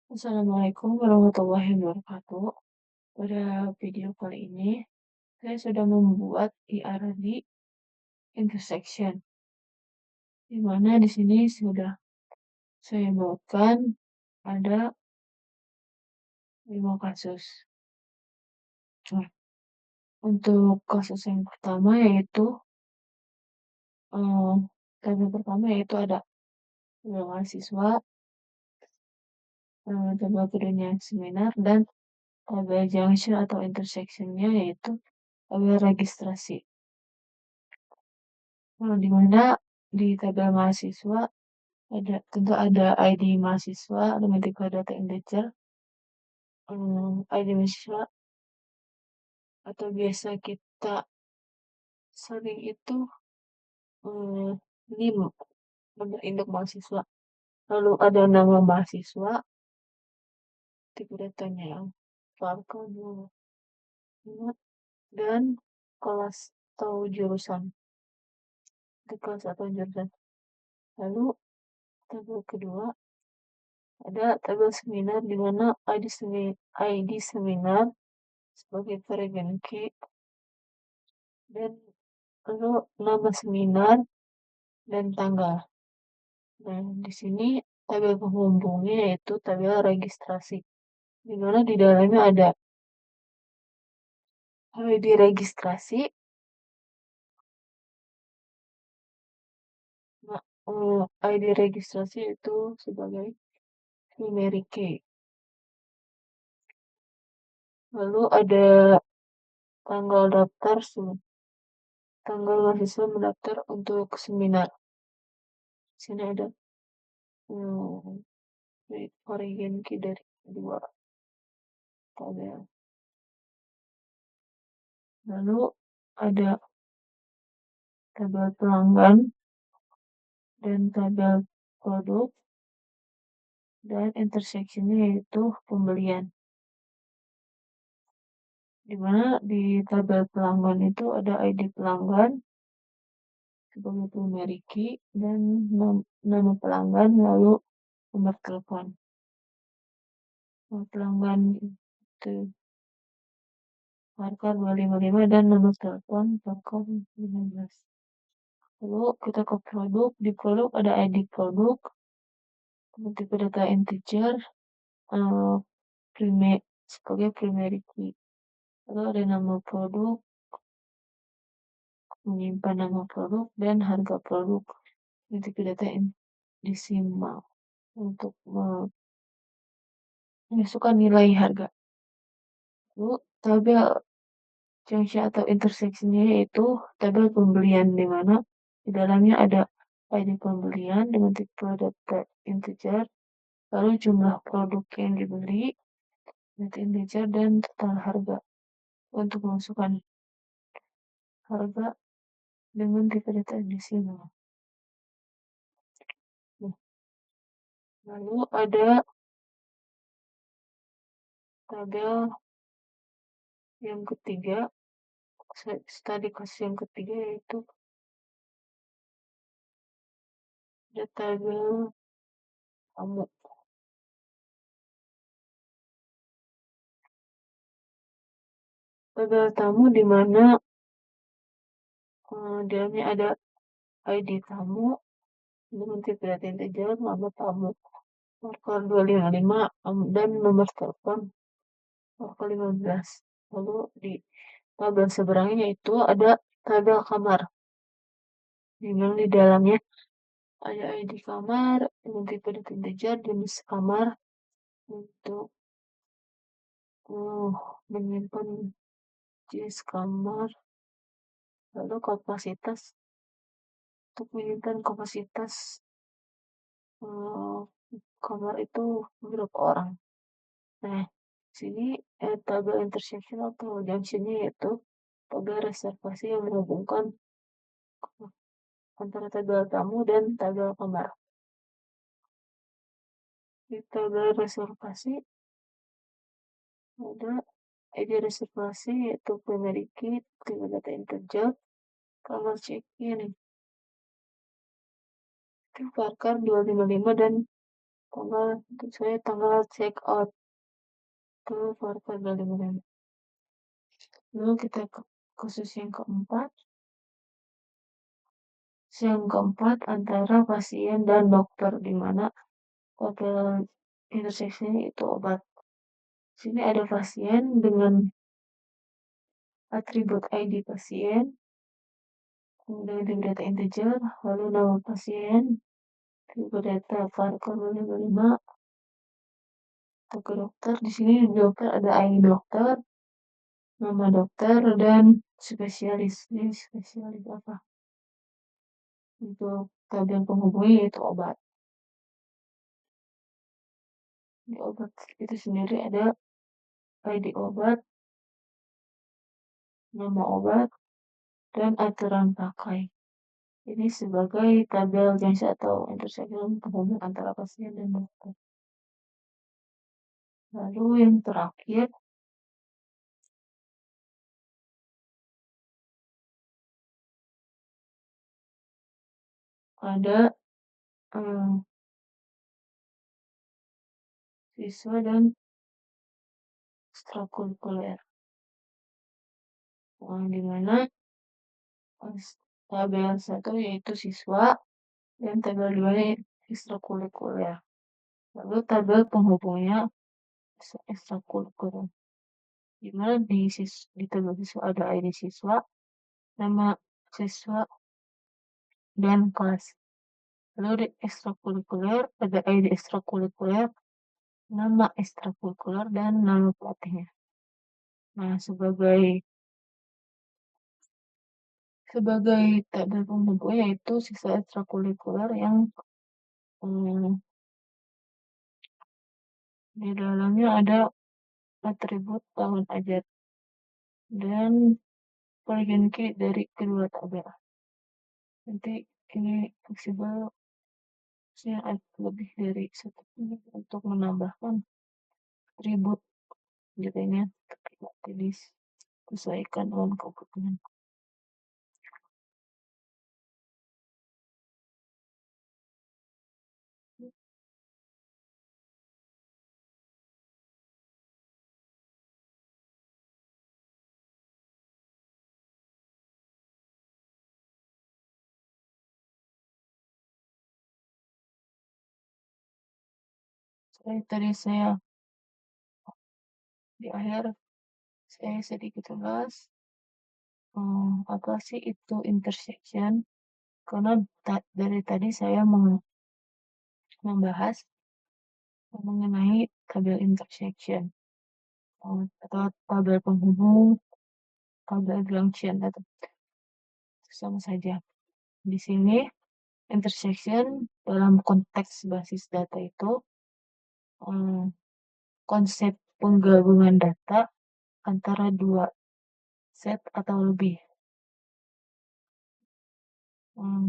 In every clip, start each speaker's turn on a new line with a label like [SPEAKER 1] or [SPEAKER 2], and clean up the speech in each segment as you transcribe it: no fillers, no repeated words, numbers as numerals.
[SPEAKER 1] Assalamualaikum warahmatullahi wabarakatuh. Pada video kali ini, saya sudah membuat IRD intersection, di mana di sini sudah saya buatkan ada 5 kasus. Nah, untuk kasus yang pertama yaitu eh, tabel pertama yaitu ada tabel mahasiswa, tabel keduanya seminar, dan tabel junction atau intersectionnya yaitu tabel registrasi. Nah, di mana di tabel mahasiswa tentu ada ID mahasiswa dengan tipe data integer, ID mahasiswa atau biasa kita sering itu NIM, nomor induk mahasiswa. Lalu ada nama mahasiswa, tipe datanya Falcon dan kelas atau jurusan. Di kelas atau jurusan. Lalu tabel kedua ada tabel seminar di mana ID seminar sebagai variabel key dan lalu nama seminar dan tanggal. Nah, di sini tabel penghubungnya yaitu tabel registrasi, di mana di dalamnya ada ID registrasi, nah, ID registrasi itu sebagai primary key. Lalu ada tanggal daftar, tanggal mahasiswa mendaftar untuk seminar. Di sini ada origin key dari dua tabel. Lalu ada tabel pelanggan dan tabel produk dan intersectionnya yaitu pembelian. Di mana di tabel pelanggan itu ada ID pelanggan sebagai primary key dan nama pelanggan lalu nomor telepon. Nama pelanggan itu marker 255 dan nomor telepon marker 15. Lalu kita ke produk, di produk ada ID produk, tipe data integer, sebagai primary key. Lalu ada nama produk, menyimpan nama produk dan harga produk, tipe data desimal untuk memasukkan nilai harga. Lalu tabel junction atau intersectionnya yaitu tabel pembelian, di mana di dalamnya ada ID pembelian dengan tipe data integer, lalu jumlah produk yang dibeli, data integer, dan total harga untuk memasukkan harga dengan tipe data desimal. Lalu ada tabel yang ketiga, studi kasus yang ketiga yaitu ada tabel tamu. Tabel tamu di mana di dalamnya ada ID tamu dengan tipe data integer, nama tamu marker 255 dan nomor telepon marker 15. Lalu di tabel seberangnya itu ada tabel kamar, di mana di dalamnya ada ID kamar dengan tipe data integer, jenis kamar untuk menyimpan jenis kamar, lalu kapasitas untuk menyimpan kapasitas kamar itu berapa orang. Nah, sini tabel intersection atau junctionnya yaitu tabel reservasi yang menghubungkan antara tabel tamu dan tabel kamar. Di tabel reservasi ada ID reservasi yaitu primary key, tipe data integer, tanggal check-in itu marker 255 dan tanggal untuk saya tanggal check out ke variabel dimana. Lalu kita ke kasus yang keempat antara pasien dan dokter, di mana tabel interseksinya itu obat. Sini ada pasien dengan atribut ID pasien, kemudian tipe data integer, lalu nama pasien, tipe data variabel 5, atau ke dokter. Di sini dokter ada ID dokter, nama dokter, dan spesialis. Ini spesialis apa? Untuk tabel penghubungnya yaitu obat. Di obat itu sendiri ada ID obat, nama obat, dan aturan pakai. Ini sebagai tabel junction atau intersection penghubung antara pasien dan dokter. Lalu yang terakhir ada siswa dan ekstrakurikuler, di mana tabel 1 yaitu siswa dan tabel 2 ekstrakurikuler. Lalu tabel penghubungnya ekstrakurikuler, di mana di tabel siswa ada ID siswa, nama siswa, dan kelas. Lalu di ekstrakurikuler ada ID ekstrakurikuler, nama ekstrakurikuler, dan nama pelatihnya. Nah, sebagai tabel penghubung yaitu siswa ekstrakurikuler yang di dalamnya ada atribut tahun ajar dan polygon key dari kedua tabel. Nanti ini fleksibel, saya lebih dari satu untuk menambahkan atribut jadinya disesuaikan dengan kebutuhan. Tadi saya di akhir saya sedikit ulas apa sih itu intersection, karena dari tadi saya membahas mengenai tabel intersection atau tabel penghubung, tabel junction, atau sama saja. Di sini intersection dalam konteks basis data itu konsep penggabungan data antara dua set atau lebih.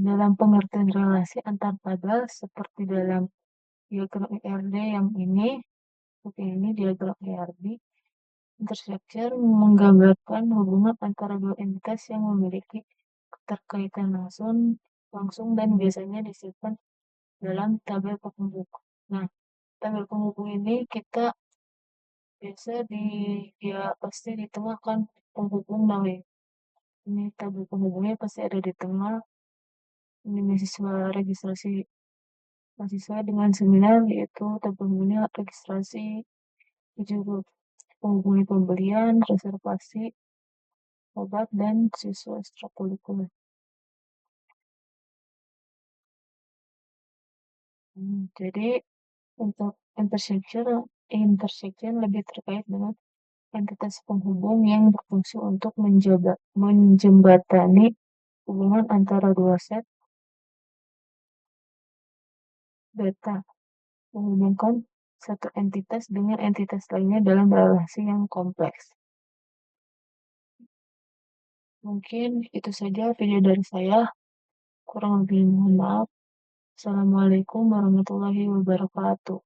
[SPEAKER 1] Dalam pengertian relasi antar tabel seperti dalam diagram ERD yang ini, seperti ini diagram ERD, intersection menggambarkan hubungan antara dua entitas yang memiliki keterkaitan langsung dan biasanya disimpan dalam tabel penghubung. Nah, tabel penghubung ini kita biasa dia pasti di tengah kan penghubung nawe. Ini tabel penghubungnya pasti ada di tengah. Ini mahasiswa registrasi mahasiswa dengan seminar, yaitu tabel penghubungnya registrasi, juga menghubungi pembelian, reservasi obat, dan siswa ekstrakurikuler. Jadi untuk intersection lebih terkait dengan entitas penghubung yang berfungsi untuk menjembatani hubungan antara dua set data, menghubungkan satu entitas dengan entitas lainnya dalam relasi yang kompleks. Mungkin itu saja video dari saya. Kurang lebih mohon maaf. Assalamualaikum warahmatullahi wabarakatuh.